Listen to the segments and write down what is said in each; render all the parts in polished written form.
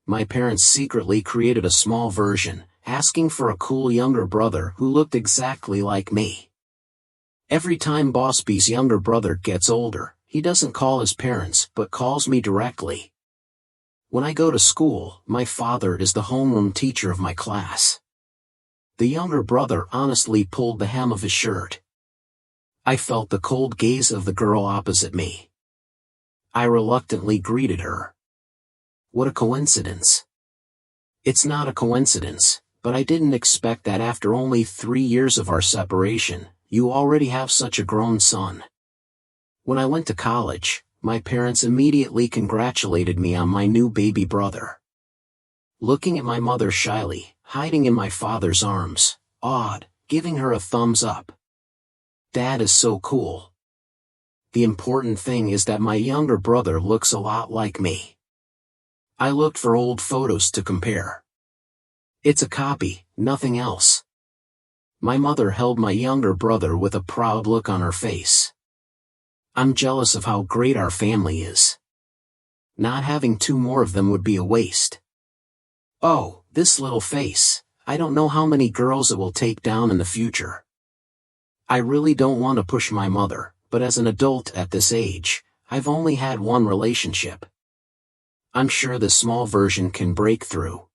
my parents secretly created a small version, asking for a cool younger brother who looked exactly like me. Every time Boss B's younger brother gets older, he doesn't call his parents but calls me directly. When I go to school, my father is the homeroom teacher of my class. The younger brother honestly pulled the hem of his shirt. I felt the cold gaze of the girl opposite me. I reluctantly greeted her. What a coincidence. It's not a coincidence, but I didn't expect that after only 3 years of our separation, you already have such a grown son. When I went to college, my parents immediately congratulated me on my new baby brother. Looking at my mother shyly, hiding in my father's arms, awed, giving her a thumbs up. Dad is so cool. The important thing is that my younger brother looks a lot like me. I looked for old photos to compare. It's a copy, nothing else. My mother held my younger brother with a proud look on her face. I'm jealous of how great our family is. Not having 2 more of them would be a waste. Oh, this little face, I don't know how many girls it will take down in the future. I really don't want to push my mother, but as an adult at this age, I've only had one relationship. I'm sure the small version can break through.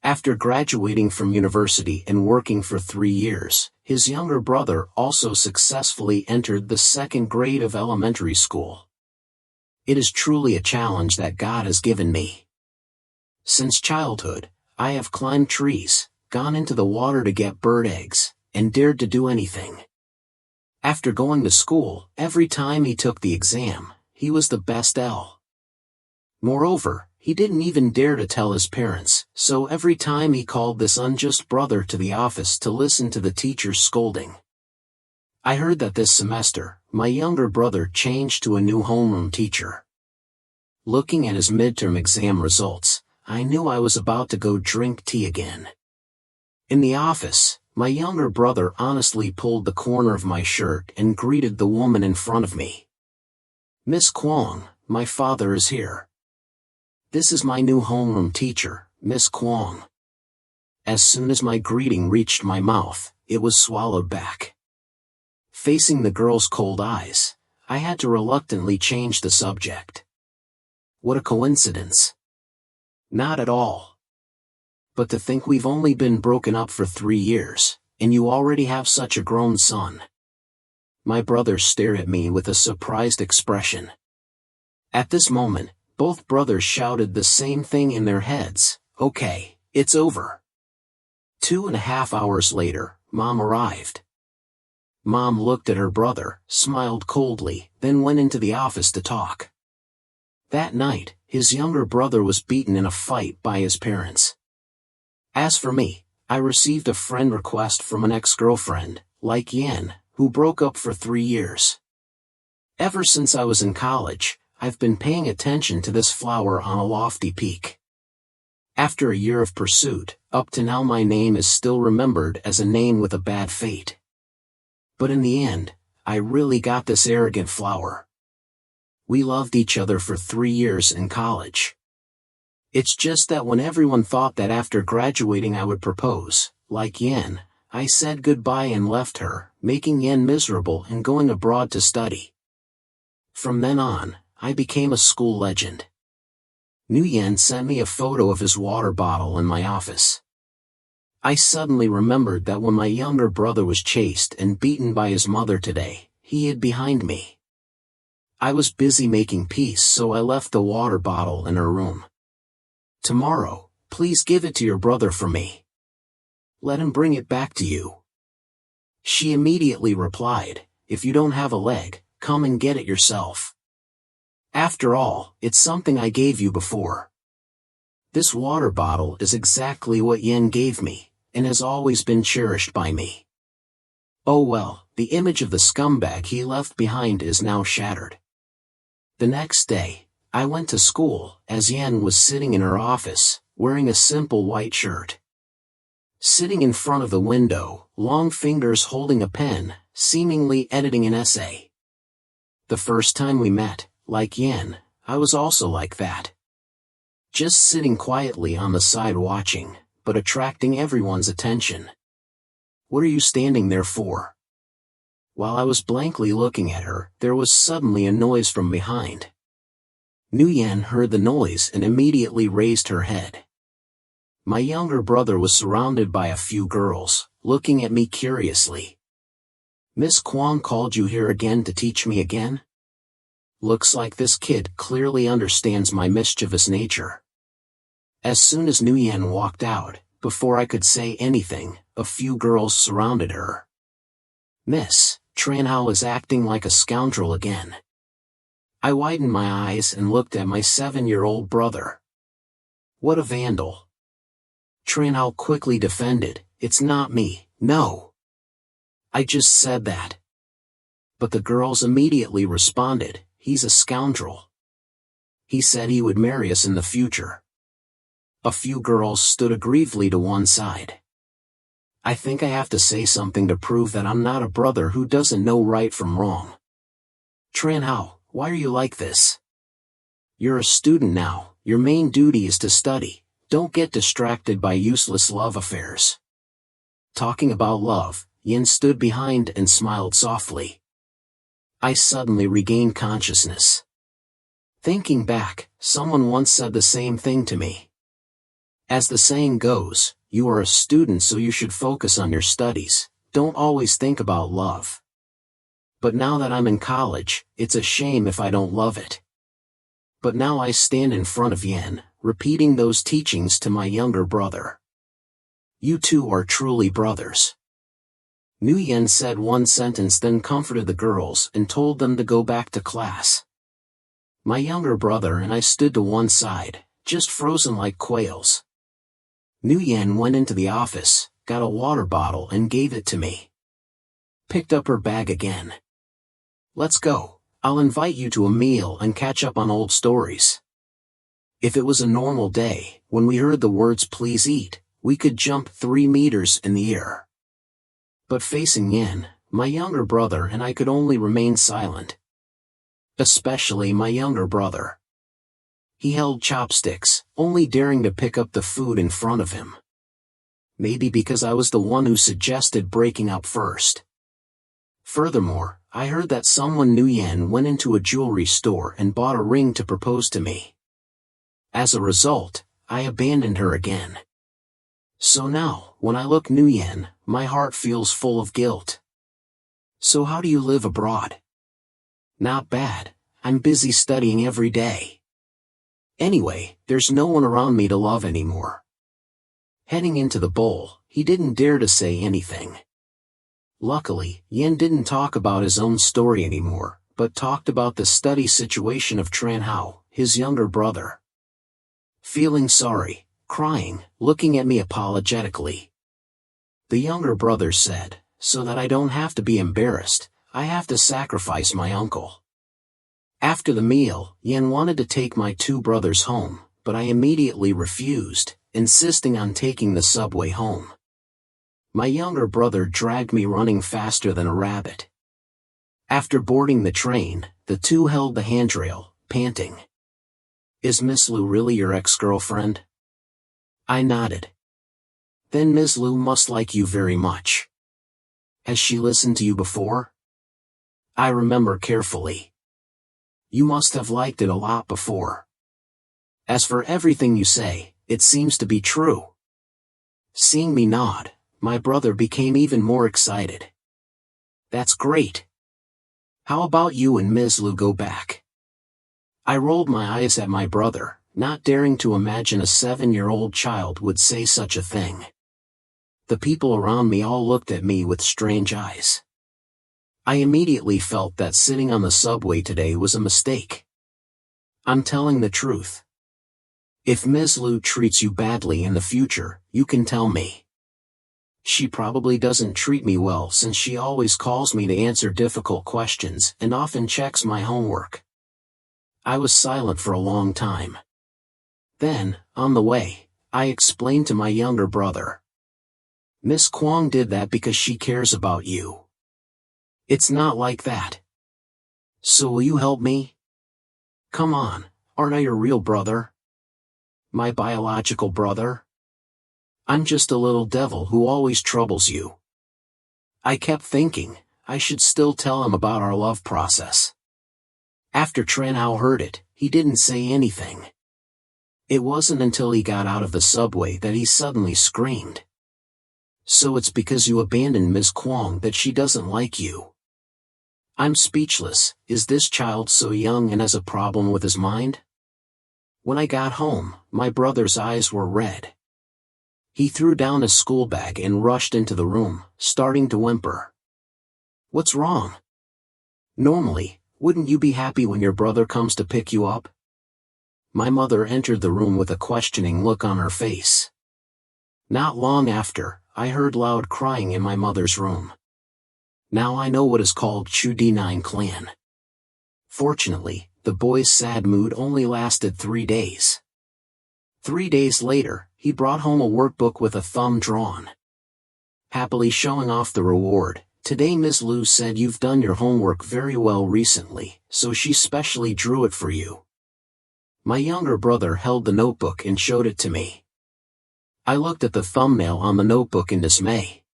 After graduating from university and working for 3 years, his younger brother also successfully entered the 2nd grade of elementary school. It is truly a challenge that God has given me. Since childhood, I have climbed trees, gone into the water to get bird eggs, and dared to do anything. After going to school, every time he took the exam, he was the best L. Moreover, he didn't even dare to tell his parents, so every time he called this unjust brother to the office to listen to the teacher's scolding. I heard that this semester, my younger brother changed to a new homeroom teacher. Looking at his midterm exam results, I knew I was about to go drink tea again. In the office, my younger brother honestly pulled the corner of my shirt and greeted the woman in front of me. Miss Kwong, my father is here. This is my new homeroom teacher, Miss Kwong. As soon as my greeting reached my mouth, it was swallowed back. Facing the girl's cold eyes, I had to reluctantly change the subject. What a coincidence. Not at all. But to think we've only been broken up for 3 years, and you already have such a grown son. My brother stared at me with a surprised expression. At this moment, both brothers shouted the same thing in their heads, okay, it's over. 2.5 hours later, Mom arrived. Mom looked at her brother, smiled coldly, then went into the office to talk. That night, his younger brother was beaten in a fight by his parents. As for me, I received a friend request from an ex-girlfriend, like Yen, who broke up for 3 years. Ever since I was in college, I've been paying attention to this flower on a lofty peak. After a year of pursuit, up to now my name is still remembered as a name with a bad fate. But in the end, I really got this arrogant flower. We loved each other for 3 years in college. It's just that when everyone thought that after graduating I would propose, like Yen, I said goodbye and left her, making Yen miserable and going abroad to study. From then on, I became a school legend. Nguyen sent me a photo of his water bottle in my office. I suddenly remembered that when my younger brother was chased and beaten by his mother today, he hid behind me. I was busy making peace, so I left the water bottle in her room. Tomorrow, please give it to your brother for me. Let him bring it back to you. She immediately replied, if you don't have a leg, come and get it yourself. After all, it's something I gave you before. This water bottle is exactly what Yen gave me, and has always been cherished by me. Oh well, the image of the scumbag he left behind is now shattered. The next day, I went to school, as Yen was sitting in her office, wearing a simple white shirt. Sitting in front of the window, long fingers holding a pen, seemingly editing an essay. The first time we met, like Yen, I was also like that. just sitting quietly on the side watching, but attracting everyone's attention. What are you standing there for? While I was blankly looking at her, there was suddenly a noise from behind. Nguyen heard the noise and immediately raised her head. My younger brother was surrounded by a few girls, looking at me curiously. Miss Kwong called you here again to teach me again? Looks like this kid clearly understands my mischievous nature. As soon as Nguyen walked out, before I could say anything, a few girls surrounded her. Miss, Tran Hao is acting like a scoundrel again. I widened my eyes and looked at my 7-year-old brother. What a vandal. Tran Hao quickly defended, it's not me, no. I just said that. But the girls immediately responded, he's a scoundrel. He said he would marry us in the future. A few girls stood aggrievedly to one side. I think I have to say something to prove that I'm not a brother who doesn't know right from wrong. Tran Hao, why are you like this? You're a student now, your main duty is to study, don't get distracted by useless love affairs. Talking about love, Yin stood behind and smiled softly. I suddenly regained consciousness. Thinking back, someone once said the same thing to me. As the saying goes, you are a student so you should focus on your studies, don't always think about love. But now that I'm in college, it's a shame if I don't love it. But now I stand in front of Yin, repeating those teachings to my younger brother. You two are truly brothers. Nguyen said one sentence, then comforted the girls and told them to go back to class. My younger brother and I stood to one side, just frozen like quails. Nguyen went into the office, got a water bottle and gave it to me. Picked up her bag again. Let's go, I'll invite you to a meal and catch up on old stories. If it was a normal day, when we heard the words please eat, we could jump 3 meters in the air. But facing Yin, my younger brother and I could only remain silent. Especially my younger brother. He held chopsticks, only daring to pick up the food in front of him. Maybe because I was the one who suggested breaking up first. Furthermore, I heard that someone Nguyen went into a jewelry store and bought a ring to propose to me. As a result, I abandoned her again. So now, when I look Nguyen, my heart feels full of guilt. So how do you live abroad? Not bad, I'm busy studying every day. Anyway, there's no one around me to love anymore. Heading into the bowl, he didn't dare to say anything. Luckily, Yin didn't talk about his own story anymore, but talked about the study situation of Tran Hao, his younger brother. Feeling sorry, crying, looking at me apologetically. The younger brother said, so that I don't have to be embarrassed, I have to sacrifice my uncle. After the meal, Yin wanted to take my 2 brothers home, but I immediately refused, insisting on taking the subway home. My younger brother dragged me running faster than a rabbit. After boarding the train, the two held the handrail, panting. Is Miss Lu really your ex-girlfriend? I nodded. Then Miss Lu must like you very much. Has she listened to you before? I remember carefully. You must have liked it a lot before. As for everything you say, it seems to be true. Seeing me nod, my brother became even more excited. That's great. How about you and Ms. Lu go back? I rolled my eyes at my brother, not daring to imagine a 7-year-old child would say such a thing. The people around me all looked at me with strange eyes. I immediately felt that sitting on the subway today was a mistake. I'm telling the truth. If Ms. Lu treats you badly in the future, you can tell me. She probably doesn't treat me well since she always calls me to answer difficult questions and often checks my homework. I was silent for a long time. Then, on the way, I explained to my younger brother. Miss Kwong did that because she cares about you. It's not like that. So will you help me? Come on, aren't I your real brother? My biological brother? I'm just a little devil who always troubles you. I kept thinking, I should still tell him about our love process. After Tranau heard it, he didn't say anything. It wasn't until he got out of the subway that he suddenly screamed. So it's because you abandoned Ms. Kwong that she doesn't like you. I'm speechless. Is this child so young and has a problem with his mind? When I got home, my brother's eyes were red. He threw down his school bag and rushed into the room, starting to whimper. What's wrong? Normally, wouldn't you be happy when your brother comes to pick you up? My mother entered the room with a questioning look on her face. Not long after, I heard loud crying in my mother's room. Now I know what is called Chu D9 clan. Fortunately, the boy's sad mood only lasted 3 days. 3 days later, he brought home a workbook with a thumb drawn. Happily showing off the reward, today Ms. Liu said you've done your homework very well recently, so she specially drew it for you. My younger brother held the notebook and showed it to me. I looked at the thumbnail on the notebook in dismay.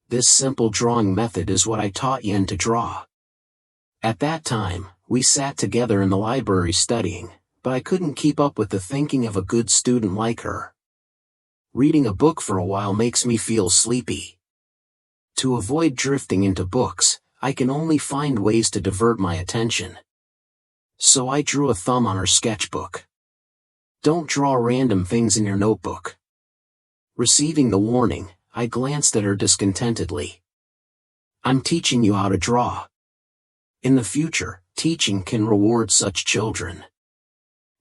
This simple drawing method is what I taught Yen to draw. At that time, we sat together in the library studying, but I couldn't keep up with the thinking of a good student like her. Reading a book for a while makes me feel sleepy. To avoid drifting into books, I can only find ways to divert my attention. So I drew a thumb on her sketchbook. Don't draw random things in your notebook. Receiving the warning, I glanced at her discontentedly. I'm teaching you how to draw. In the future, teaching can reward such children.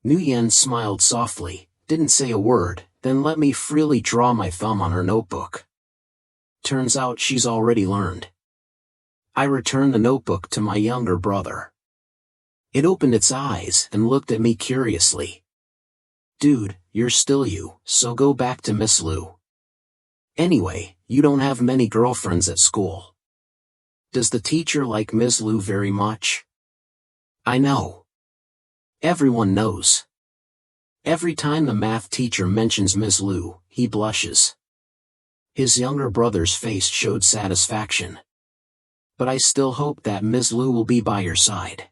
Nguyen smiled softly, didn't say a word, then let me freely draw my thumb on her notebook. Turns out she's already learned. I returned the notebook to my younger brother. It opened its eyes and looked at me curiously. Dude, you're still you, so go back to Miss Liu. Anyway, you don't have many girlfriends at school. Does the teacher like Ms. Liu very much? I know. Everyone knows. Every time the math teacher mentions Ms. Liu, he blushes. His younger brother's face showed satisfaction. But I still hope that Ms. Liu will be by your side.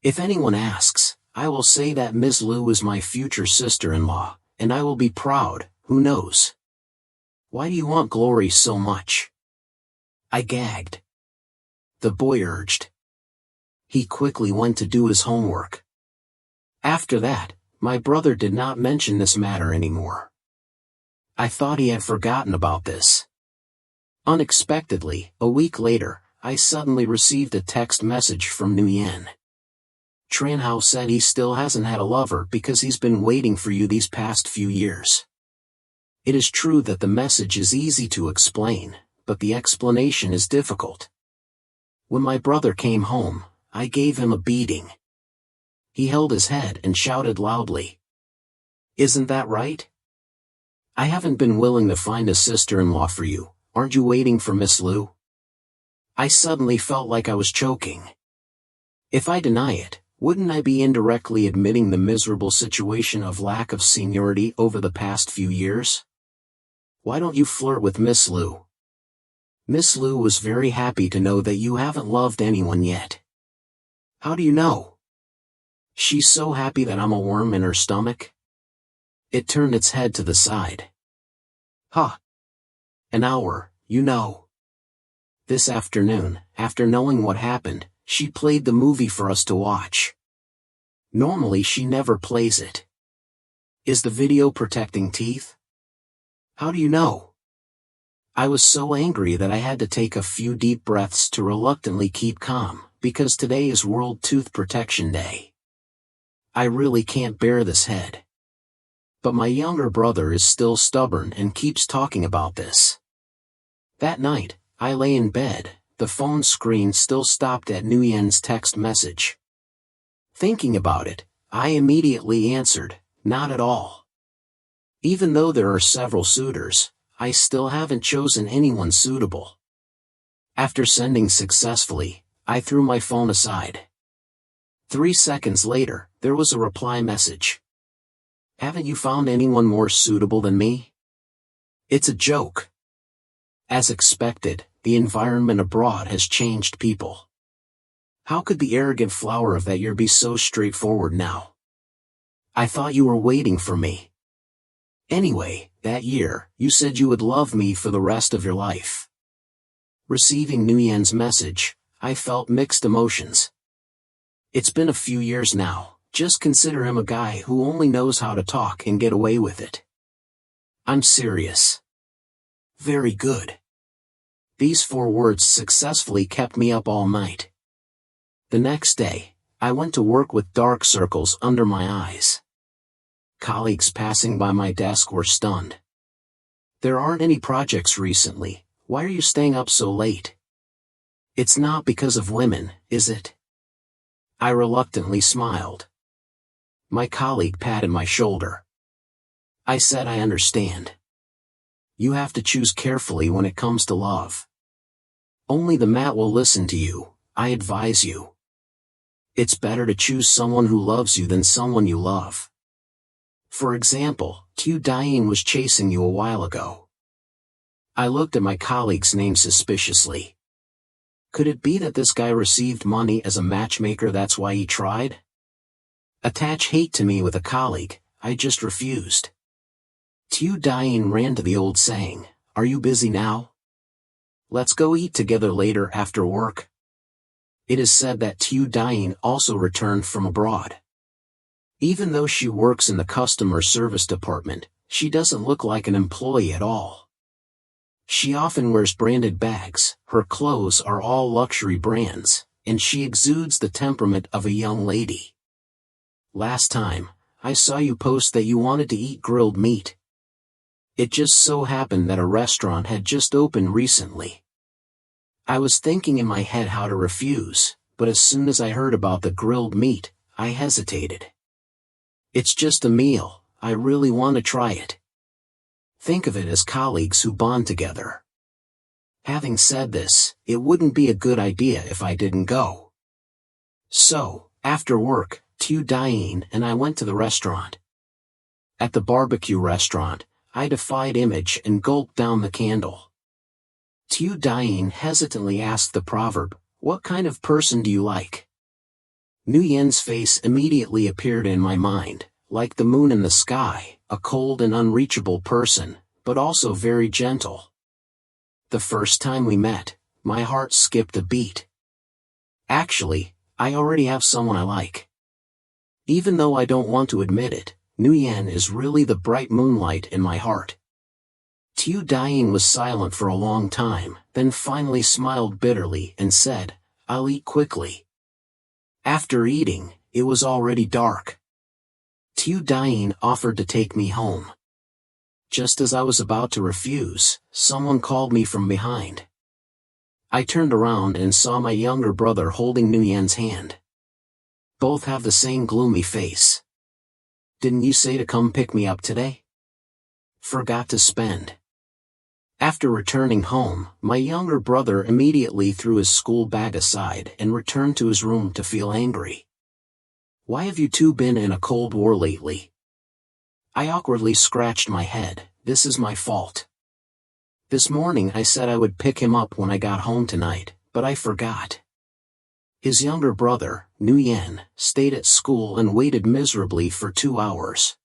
If anyone asks, I will say that Ms. Liu is my future sister-in-law, and I will be proud, who knows? Why do you want glory so much? I gagged. The boy urged. He quickly went to do his homework. After that, my brother did not mention this matter anymore. I thought he had forgotten about this. Unexpectedly, a week later, I suddenly received a text message from Nguyen. Tranhao said he still hasn't had a lover because he's been waiting for you these past few years. It is true that the message is easy to explain, but the explanation is difficult. When my brother came home, I gave him a beating. He held his head and shouted loudly. Isn't that right? I haven't been willing to find a sister-in-law for you, aren't you waiting for Miss Liu? I suddenly felt like I was choking. If I deny it, wouldn't I be indirectly admitting the miserable situation of lack of seniority over the past few years? Why don't you flirt with Miss Liu? Miss Liu was very happy to know that you haven't loved anyone yet. How do you know? She's so happy that I'm a worm in her stomach. It turned its head to the side. Huh. An hour, you know. This afternoon, after knowing what happened, she played the movie for us to watch. Normally she never plays it. Is the video protecting teeth? How do you know? I was so angry that I had to take a few deep breaths to reluctantly keep calm, because today is World Tooth Protection Day. I really can't bear this head. But my younger brother is still stubborn and keeps talking about this. That night, I lay in bed, the phone screen still stopped at Nguyen's text message. Thinking about it, I immediately answered, not at all. Even though there are several suitors, I still haven't chosen anyone suitable. After sending successfully, I threw my phone aside. 3 seconds later, there was a reply message. Haven't you found anyone more suitable than me? It's a joke. As expected, the environment abroad has changed people. How could the arrogant flower of that year be so straightforward now? I thought you were waiting for me. Anyway, that year, you said you would love me for the rest of your life. Receiving Nguyen's message, I felt mixed emotions. It's been a few years now. Just consider him a guy who only knows how to talk and get away with it. I'm serious. Very good. These 4 words successfully kept me up all night. The next day, I went to work with dark circles under my eyes. Colleagues passing by my desk were stunned. There aren't any projects recently. Why are you staying up so late? It's not because of women, is it? I reluctantly smiled. My colleague patted my shoulder. I said I understand. You have to choose carefully when it comes to love. Only the mat will listen to you, I advise you. It's better to choose someone who loves you than someone you love. For example, Tu Dayin was chasing you a while ago. I looked at my colleague's name suspiciously. Could it be that this guy received money as a matchmaker, that's why he tried? Attach hate to me with a colleague, I just refused. Tu Dayin ran to the old saying, are you busy now? Let's go eat together later after work. It is said that Tu Dayin also returned from abroad. Even though she works in the customer service department, she doesn't look like an employee at all. She often wears branded bags, her clothes are all luxury brands, and she exudes the temperament of a young lady. Last time, I saw you post that you wanted to eat grilled meat. It just so happened that a restaurant had just opened recently. I was thinking in my head how to refuse, but as soon as I heard about the grilled meat, I hesitated. It's just a meal, I really want to try it. Think of it as colleagues who bond together. Having said this, it wouldn't be a good idea if I didn't go. So, after work, Tu Dayin and I went to the restaurant. At the barbecue restaurant, I defied image and gulped down the candle. Tu Dayin hesitantly asked the proverb, what kind of person do you like? Nguyen's face immediately appeared in my mind, like the moon in the sky, a cold and unreachable person, but also very gentle. The first time we met, my heart skipped a beat. Actually, I already have someone I like. Even though I don't want to admit it, Nguyen is really the bright moonlight in my heart. Tu Dayin was silent for a long time, then finally smiled bitterly and said, I'll eat quickly. After eating, it was already dark. Tu Dayin offered to take me home. Just as I was about to refuse, someone called me from behind. I turned around and saw my younger brother holding Nguyen's hand. Both have the same gloomy face. Didn't you say to come pick me up today? Forgot to spend. After returning home, my younger brother immediately threw his school bag aside and returned to his room to feel angry. Why have you two been in a cold war lately? I awkwardly scratched my head, this is my fault. This morning I said I would pick him up when I got home tonight, but I forgot. His younger brother, Nguyen, stayed at school and waited miserably for 2 hours.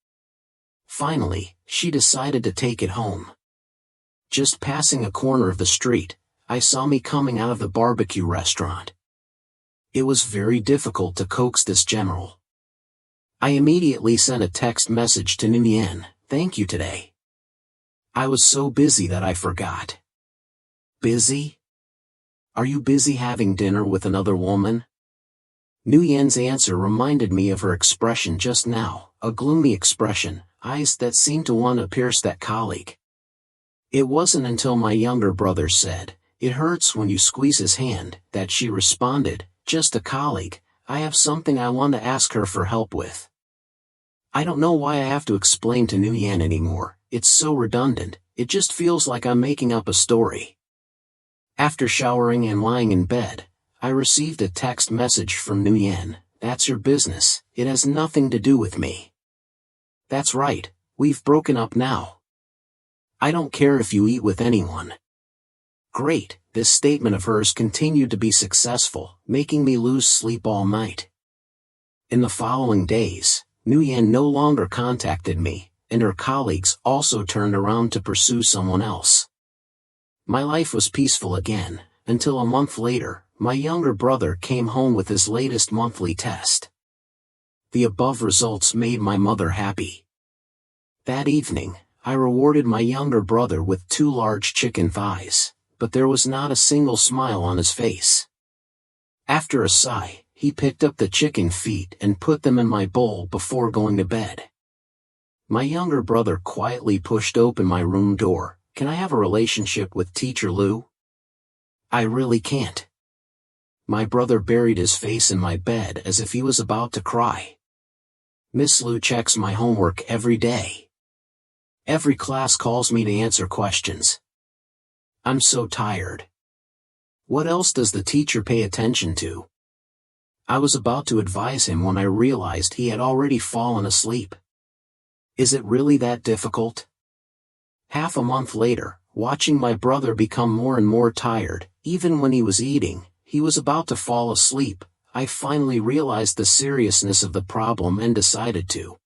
Finally, she decided to take it home. Just passing a corner of the street, I saw me coming out of the barbecue restaurant. It was very difficult to coax this general. I immediately sent a text message to Nguyen, thank you today. I was so busy that I forgot. Busy? Are you busy having dinner with another woman? Nguyen's answer reminded me of her expression just now, a gloomy expression, eyes that seemed to want to pierce that colleague. It wasn't until my younger brother said, it hurts when you squeeze his hand, that she responded, just a colleague, I have something I want to ask her for help with. I don't know why I have to explain to Nguyen anymore, it's so redundant, it just feels like I'm making up a story. After showering and lying in bed, I received a text message from Nguyen, that's your business, it has nothing to do with me. That's right, we've broken up now. I don't care if you eat with anyone. Great, this statement of hers continued to be successful, making me lose sleep all night. In the following days, Nguyen no longer contacted me, and her colleagues also turned around to pursue someone else. My life was peaceful again, until a month later, my younger brother came home with his latest monthly test. The above results made my mother happy. That evening, I rewarded my younger brother with 2 large chicken thighs, but there was not a single smile on his face. After a sigh, he picked up the chicken feet and put them in my bowl before going to bed. My younger brother quietly pushed open my room door. Can I have a relationship with Teacher Lou? I really can't. My brother buried his face in my bed as if he was about to cry. Miss Lou checks my homework every day. Every class calls me to answer questions. I'm so tired. What else does the teacher pay attention to? I was about to advise him when I realized he had already fallen asleep. Is it really that difficult? Half a month later, watching my brother become more and more tired, even when he was eating, he was about to fall asleep, I finally realized the seriousness of the problem and decided to.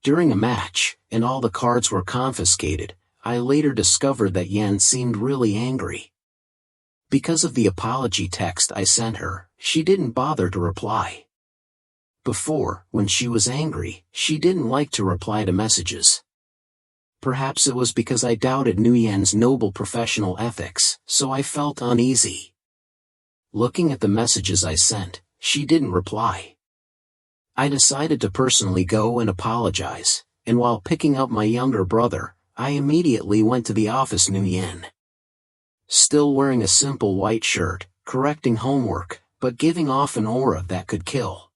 During a match, and all the cards were confiscated, I later discovered that Yen seemed really angry. Because of the apology text I sent her, she didn't bother to reply. Before, when she was angry, she didn't like to reply to messages. Perhaps it was because I doubted Nguyen's noble professional ethics, so I felt uneasy. Looking at the messages I sent, she didn't reply. I decided to personally go and apologize, and while picking up my younger brother, I immediately went to the office. Nguyen, still wearing a simple white shirt, correcting homework, but giving off an aura that could kill.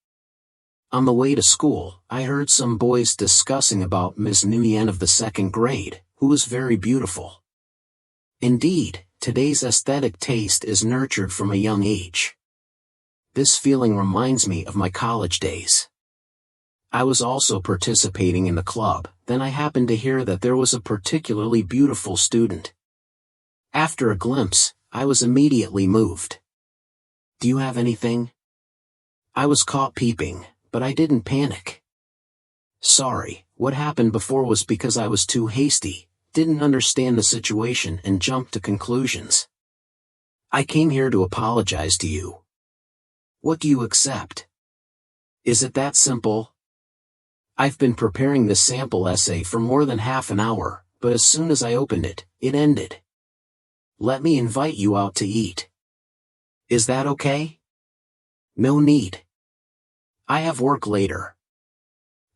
On the way to school, I heard some boys discussing about Miss Nguyen of the 2nd grade, who was very beautiful. Indeed, today's aesthetic taste is nurtured from a young age. This feeling reminds me of my college days. I was also participating in the club, then I happened to hear that there was a particularly beautiful student. After a glimpse, I was immediately moved. Do you have anything? I was caught peeping, but I didn't panic. Sorry, what happened before was because I was too hasty, didn't understand the situation and jumped to conclusions. I came here to apologize to you. What do you accept? Is it that simple? I've been preparing this sample essay for more than half an hour, but as soon as I opened it, it ended. Let me invite you out to eat. Is that okay? No need. I have work later.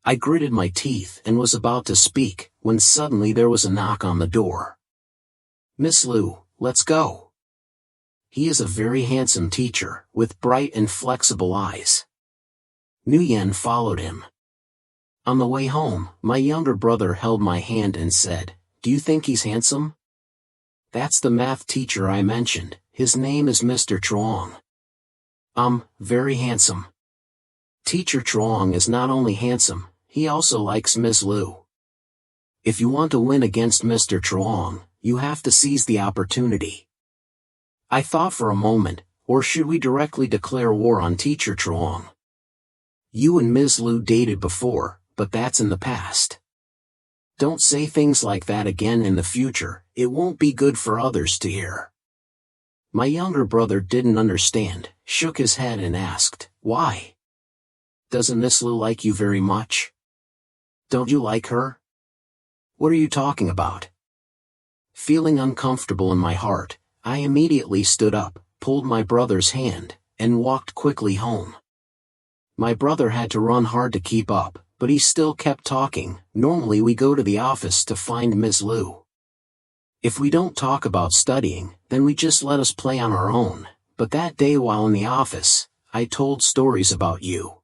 I gritted my teeth and was about to speak, when suddenly there was a knock on the door. Miss Lou, let's go. He is a very handsome teacher, with bright and flexible eyes. Nguyen followed him. On the way home, my younger brother held my hand and said, "Do you think he's handsome?" That's the math teacher I mentioned, his name is Mr. Truong. Very handsome. Teacher Truong is not only handsome, he also likes Miss Lou. If you want to win against Mr. Truong, you have to seize the opportunity. I thought for a moment, or should we directly declare war on Teacher Truong? You and Ms. Lou dated before, but that's in the past. Don't say things like that again in the future, it won't be good for others to hear. My younger brother didn't understand, shook his head and asked, why? Doesn't Miss Lou like you very much? Don't you like her? What are you talking about? Feeling uncomfortable in my heart, I immediately stood up, pulled my brother's hand, and walked quickly home. My brother had to run hard to keep up, but he still kept talking. Normally we go to the office to find Miss Lou. If we don't talk about studying, then we just let us play on our own, but that day while in the office, I told stories about you.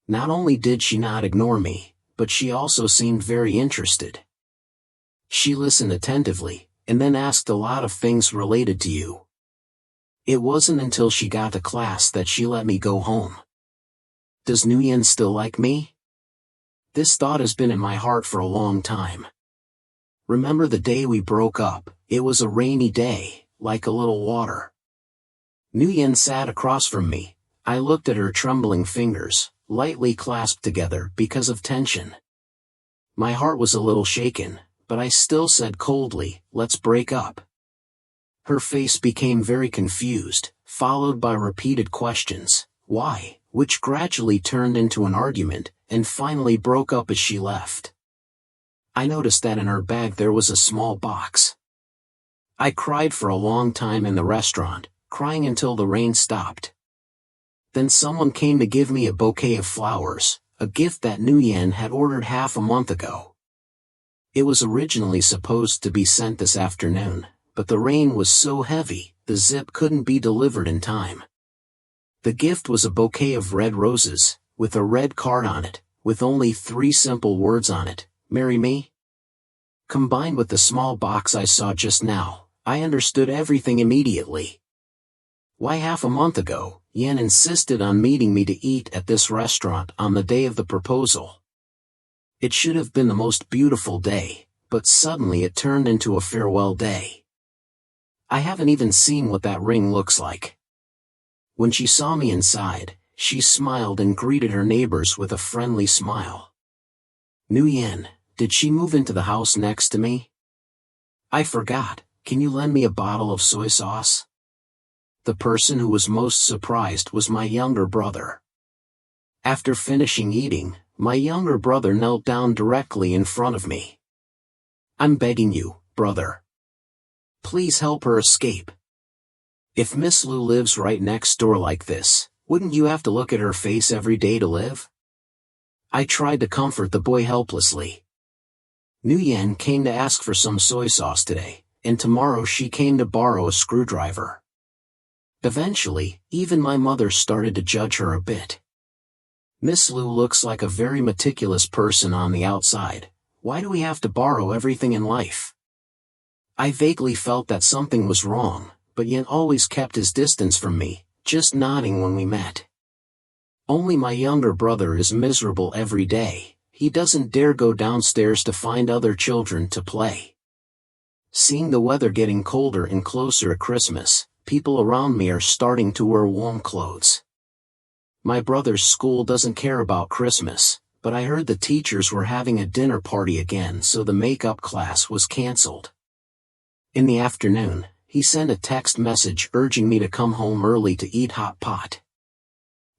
Not only did she not ignore me, but she also seemed very interested. She listened attentively, and then asked a lot of things related to you. It wasn't until she got to class that she let me go home. Does Nguyen still like me? This thought has been in my heart for a long time. Remember the day we broke up? It was a rainy day, like a little water. Nguyen sat across from me. I looked at her trembling fingers, lightly clasped together because of tension. My heart was a little shaken, but I still said coldly, "Let's break up." Her face became very confused, followed by repeated questions, "Why?" which gradually turned into an argument, and finally broke up as she left. I noticed that in her bag there was a small box. I cried for a long time in the restaurant, crying until the rain stopped. Then someone came to give me a bouquet of flowers, a gift that Nguyen had ordered half a month ago. It was originally supposed to be sent this afternoon, but the rain was so heavy, the zip couldn't be delivered in time. The gift was a bouquet of red roses, with a red card on it, with only 3 simple words on it, "Marry me?" Combined with the small box I saw just now, I understood everything immediately. Why half a month ago, Yen insisted on meeting me to eat at this restaurant on the day of the proposal. It should have been the most beautiful day, but suddenly it turned into a farewell day. I haven't even seen what that ring looks like. When she saw me inside, she smiled and greeted her neighbors with a friendly smile. "Nguyen, did she move into the house next to me?" "I forgot, can you lend me a bottle of soy sauce?" The person who was most surprised was my younger brother. After finishing eating, my younger brother knelt down directly in front of me. "I'm begging you, brother. Please help her escape. If Miss Lu lives right next door like this, wouldn't you have to look at her face every day to live?" I tried to comfort the boy helplessly. Nguyen came to ask for some soy sauce today, and tomorrow she came to borrow a screwdriver. Eventually, even my mother started to judge her a bit. "Miss Lu looks like a very meticulous person on the outside. Why do we have to borrow everything in life?" I vaguely felt that something was wrong, but Yen always kept his distance from me, just nodding when we met. Only my younger brother is miserable every day. He doesn't dare go downstairs to find other children to play. Seeing the weather getting colder and closer to Christmas, people around me are starting to wear warm clothes. My brother's school doesn't care about Christmas, but I heard the teachers were having a dinner party again, so the makeup class was canceled. In the afternoon, he sent a text message urging me to come home early to eat hot pot.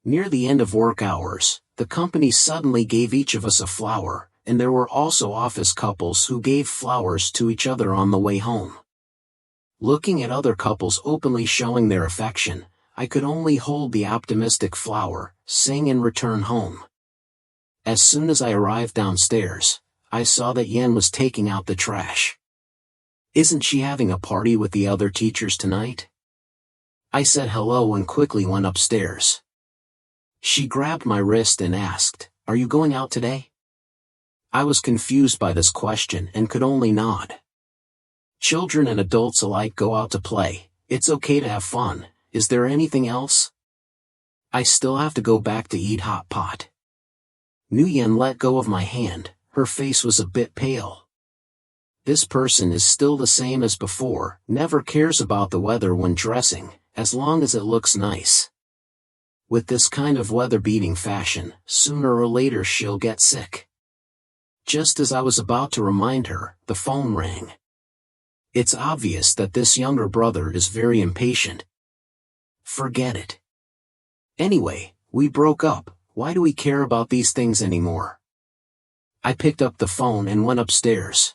Near the end of work hours, the company suddenly gave each of us a flower, and there were also office couples who gave flowers to each other on the way home. Looking at other couples openly showing their affection, I could only hold the optimistic flower, sing and return home. As soon as I arrived downstairs, I saw that Yen was taking out the trash. "Isn't she having a party with the other teachers tonight?" I said hello and quickly went upstairs. She grabbed my wrist and asked, "Are you going out today?" I was confused by this question and could only nod. Children and adults alike go out to play. It's okay to have fun. Is there anything else? I still have to go back to eat hot pot. Nguyen let go of my hand. Her face was a bit pale. This person is still the same as before, never cares about the weather when dressing, as long as it looks nice. With this kind of weather-beating fashion, sooner or later she'll get sick. Just as I was about to remind her, the phone rang. It's obvious that this younger brother is very impatient. Forget it. Anyway, we broke up. Why do we care about these things anymore? I picked up the phone and went upstairs.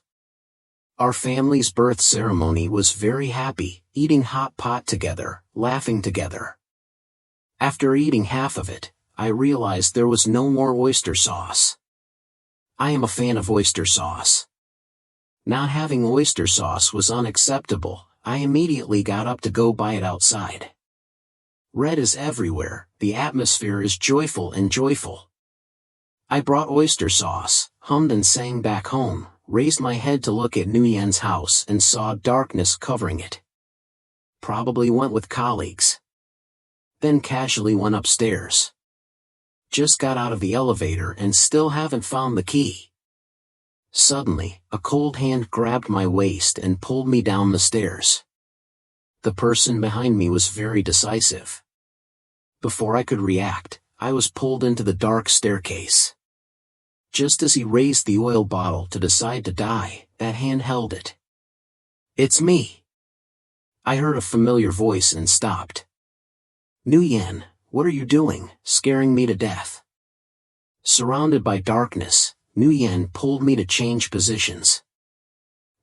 Our family's birth ceremony was very happy, eating hot pot together, laughing together. After eating half of it, I realized there was no more oyster sauce. I am a fan of oyster sauce. Not having oyster sauce was unacceptable. I immediately got up to go buy it outside. Red is everywhere, the atmosphere is joyful and joyful. I brought oyster sauce, hummed and sang back home, raised my head to look at Nguyen's house and saw darkness covering it. Probably went with colleagues. Then casually went upstairs. Just got out of the elevator and still haven't found the key. Suddenly, a cold hand grabbed my waist and pulled me down the stairs. The person behind me was very decisive. Before I could react, I was pulled into the dark staircase. Just as he raised the oil bottle to decide to die, that hand held it. "It's me." I heard a familiar voice and stopped. "Nguyen, what are you doing, scaring me to death?" Surrounded by darkness, Nguyen pulled me to change positions.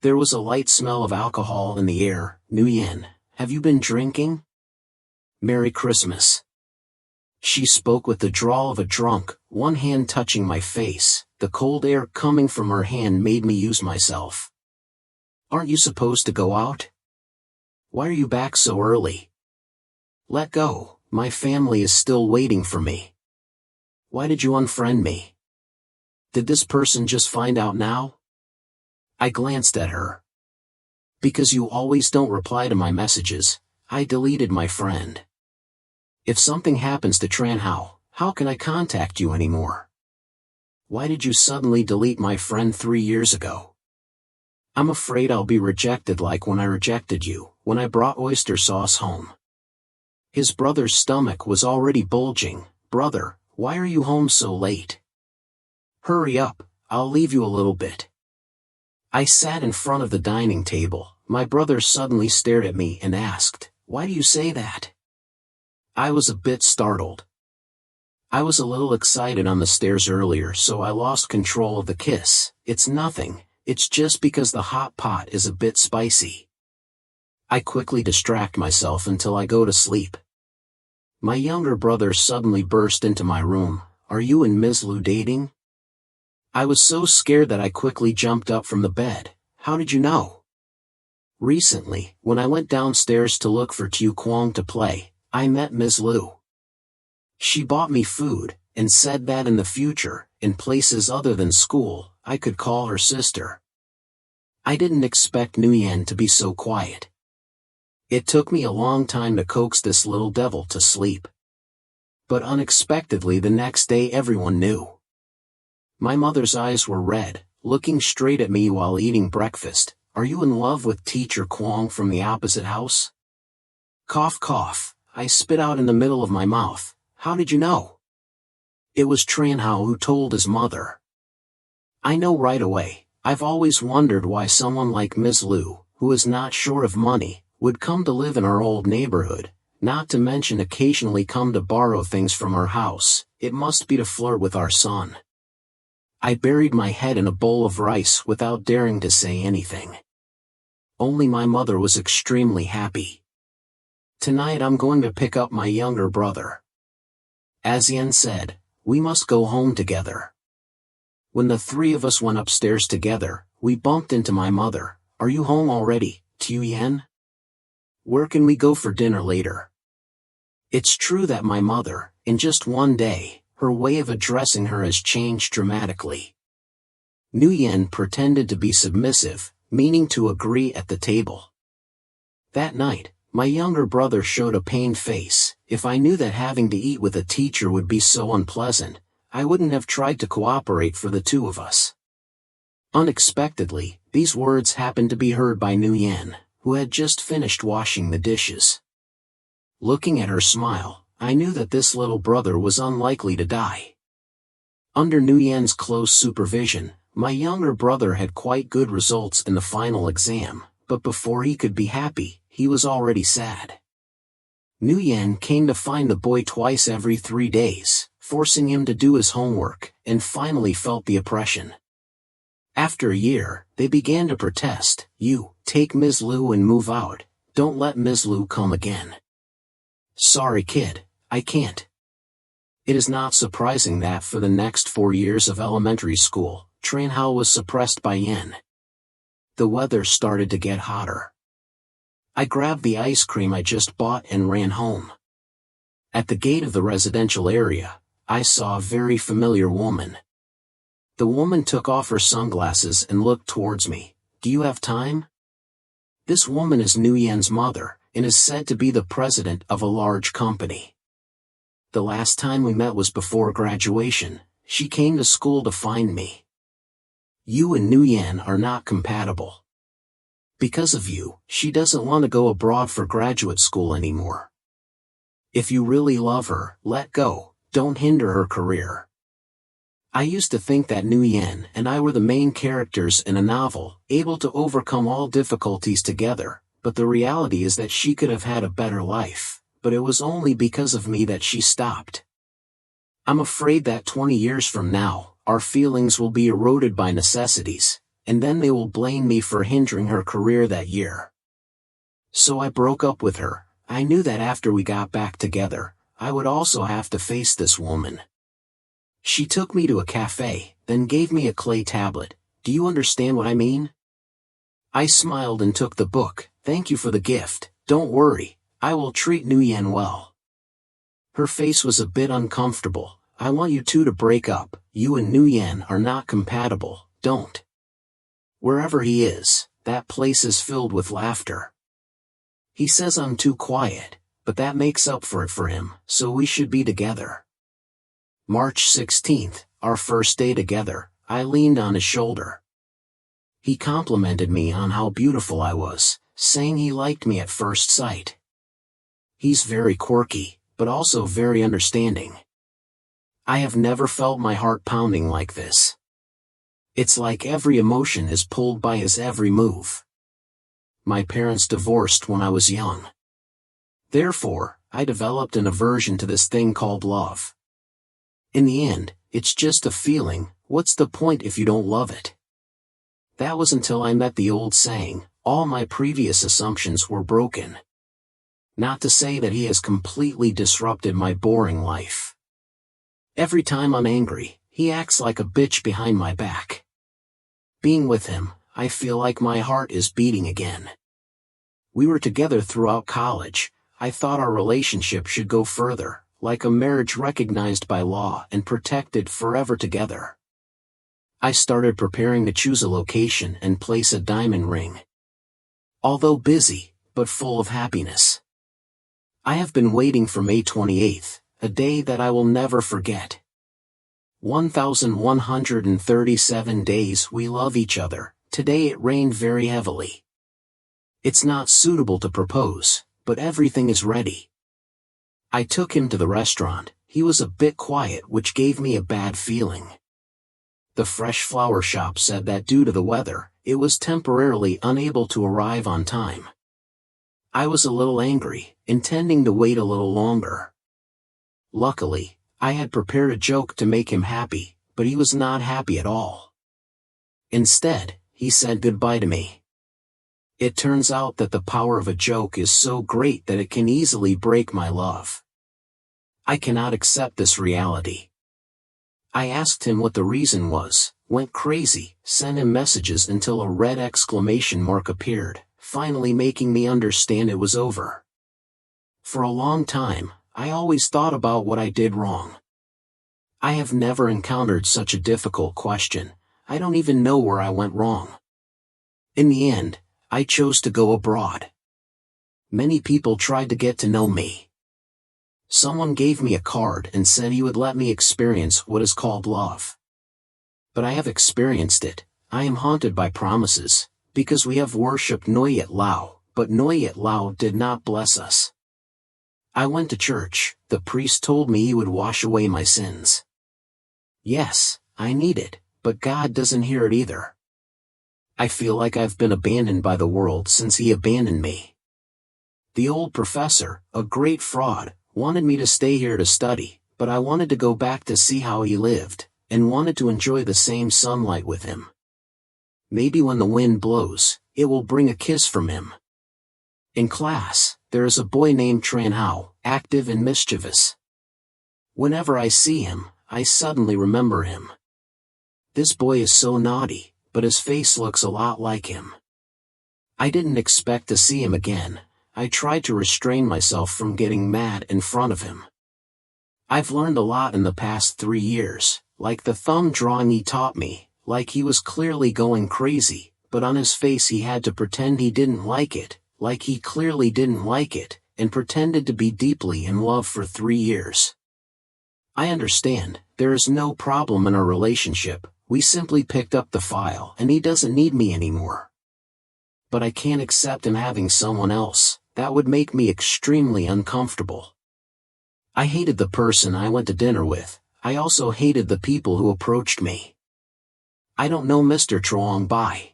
There was a light smell of alcohol in the air. "Nguyen, have you been drinking?" "Merry Christmas." She spoke with the drawl of a drunk, one hand touching my face. The cold air coming from her hand made me use myself. "Aren't you supposed to go out? Why are you back so early?" "Let go, my family is still waiting for me." "Why did you unfriend me? Did this person just find out now?" I glanced at her. "Because you always don't reply to my messages, I deleted my friend. If something happens to Tran Hao, how can I contact you anymore? Why did you suddenly delete my friend 3 years ago?" "I'm afraid I'll be rejected like when I rejected you, when I brought oyster sauce home." His brother's stomach was already bulging. "Brother, why are you home so late? Hurry up, I'll leave you a little bit." I sat in front of the dining table. My brother suddenly stared at me and asked, "Why do you say that?" I was a bit startled. I was a little excited on the stairs earlier, so I lost control of the kiss. "It's nothing, it's just because the hot pot is a bit spicy. I quickly distract myself until I go to sleep." My younger brother suddenly burst into my room. "Are you and Ms. Lu dating?" I was so scared that I quickly jumped up from the bed. "How did you know?" "Recently, when I went downstairs to look for Tu Quang to play, I met Ms. Lu. She bought me food, and said that in the future, in places other than school, I could call her sister." I didn't expect Nguyen to be so quiet. It took me a long time to coax this little devil to sleep. But unexpectedly the next day everyone knew. My mother's eyes were red, looking straight at me while eating breakfast. "Are you in love with Teacher Quang from the opposite house?" Cough cough, I spit out in the middle of my mouth. "How did you know?" "It was Tran Hao who told his mother." I know right away. I've always wondered why someone like Ms. Lu, who is not short of money, would come to live in our old neighborhood, not to mention occasionally come to borrow things from our house. It must be to flirt with our son. I buried my head in a bowl of rice without daring to say anything. Only my mother was extremely happy. "Tonight I'm going to pick up my younger brother." As Yen said, we must go home together. When the three of us went upstairs together, we bumped into my mother. "Are you home already, Tu Yen? Where can we go for dinner later?" It's true that my mother, in just one day, her way of addressing her has changed dramatically. Nguyen pretended to be submissive, meaning to agree at the table. That night, my younger brother showed a pained face. If I knew that having to eat with a teacher would be so unpleasant, I wouldn't have tried to cooperate for the two of us. Unexpectedly, these words happened to be heard by Nguyen, who had just finished washing the dishes. Looking at her smile, I knew that this little brother was unlikely to die. Under Nguyen's close supervision, my younger brother had quite good results in the final exam, but before he could be happy, he was already sad. Nguyen came to find the boy twice every 3 days, forcing him to do his homework, and finally felt the oppression. After a year, they began to protest. "You, take Ms. Lu and move out, don't let Ms. Lu come again." "Sorry kid, I can't." It is not surprising that for the next 4 years of elementary school, Tran Hao was suppressed by Yen. The weather started to get hotter. I grabbed the ice cream I just bought and ran home. At the gate of the residential area, I saw a very familiar woman. The woman took off her sunglasses and looked towards me. "Do you have time?" This woman is Nguyen's mother, and is said to be the president of a large company. The last time we met was before graduation. She came to school to find me. You and Nguyen are not compatible. Because of you, she doesn't want to go abroad for graduate school anymore. If you really love her, let go, don't hinder her career. I used to think that Nguyen and I were the main characters in a novel, able to overcome all difficulties together, but the reality is that she could have had a better life, but it was only because of me that she stopped. I'm afraid that 20 years from now, our feelings will be eroded by necessities, and then they will blame me for hindering her career that year. So I broke up with her. I knew that after we got back together, I would also have to face this woman. She took me to a cafe, then gave me a clay tablet. Do you understand what I mean? I smiled and took the book. Thank you for the gift. Don't worry, I will treat Nguyen well. Her face was a bit uncomfortable. I want you two to break up. You and Nguyen are not compatible, don't. Wherever he is, that place is filled with laughter. He says I'm too quiet, but that makes up for it for him, so we should be together. March 16th, our first day together, I leaned on his shoulder. He complimented me on how beautiful I was, saying he liked me at first sight. He's very quirky, but also very understanding. I have never felt my heart pounding like this. It's like every emotion is pulled by his every move. My parents divorced when I was young. Therefore, I developed an aversion to this thing called love. In the end, it's just a feeling. What's the point if you don't love it? That was until I met the old saying, all my previous assumptions were broken. Not to say that he has completely disrupted my boring life. Every time I'm angry, he acts like a bitch behind my back. Being with him, I feel like my heart is beating again. We were together throughout college. I thought our relationship should go further, like a marriage recognized by law and protected forever together. I started preparing to choose a location and place a diamond ring. Although busy, but full of happiness. I have been waiting for May 28th, a day that I will never forget. 1,137 days we love each other. Today it rained very heavily. It's not suitable to propose, but everything is ready. I took him to the restaurant. He was a bit quiet, which gave me a bad feeling. The fresh flower shop said that due to the weather, it was temporarily unable to arrive on time. I was a little angry, intending to wait a little longer. Luckily, I had prepared a joke to make him happy, but he was not happy at all. Instead, he said goodbye to me. It turns out that the power of a joke is so great that it can easily break my love. I cannot accept this reality. I asked him what the reason was, went crazy, sent him messages until a red exclamation mark appeared, finally making me understand it was over. For a long time, I always thought about what I did wrong. I have never encountered such a difficult question. I don't even know where I went wrong. In the end, I chose to go abroad. Many people tried to get to know me. Someone gave me a card and said he would let me experience what is called love. But I have experienced it. I am haunted by promises, because we have worshipped Noyet Lao, but Noyet Lao did not bless us. I went to church. The priest told me he would wash away my sins. Yes, I need it, but God doesn't hear it either. I feel like I've been abandoned by the world since he abandoned me. The old professor, a great fraud, wanted me to stay here to study, but I wanted to go back to see how he lived, and wanted to enjoy the same sunlight with him. Maybe when the wind blows, it will bring a kiss from him. In class, there is a boy named Tran Hao, active and mischievous. Whenever I see him, I suddenly remember him. This boy is so naughty, but his face looks a lot like him. I didn't expect to see him again. I tried to restrain myself from getting mad in front of him. I've learned a lot in the past 3 years, like the thumb drawing he taught me, like he was clearly going crazy, but on his face he had to pretend he didn't like it, like he clearly didn't like it, and pretended to be deeply in love for 3 years. I understand, there is no problem in our relationship, we simply picked up the file and he doesn't need me anymore. But I can't accept him having someone else, that would make me extremely uncomfortable. I hated the person I went to dinner with, I also hated the people who approached me. I don't know Mr. Truong, bye.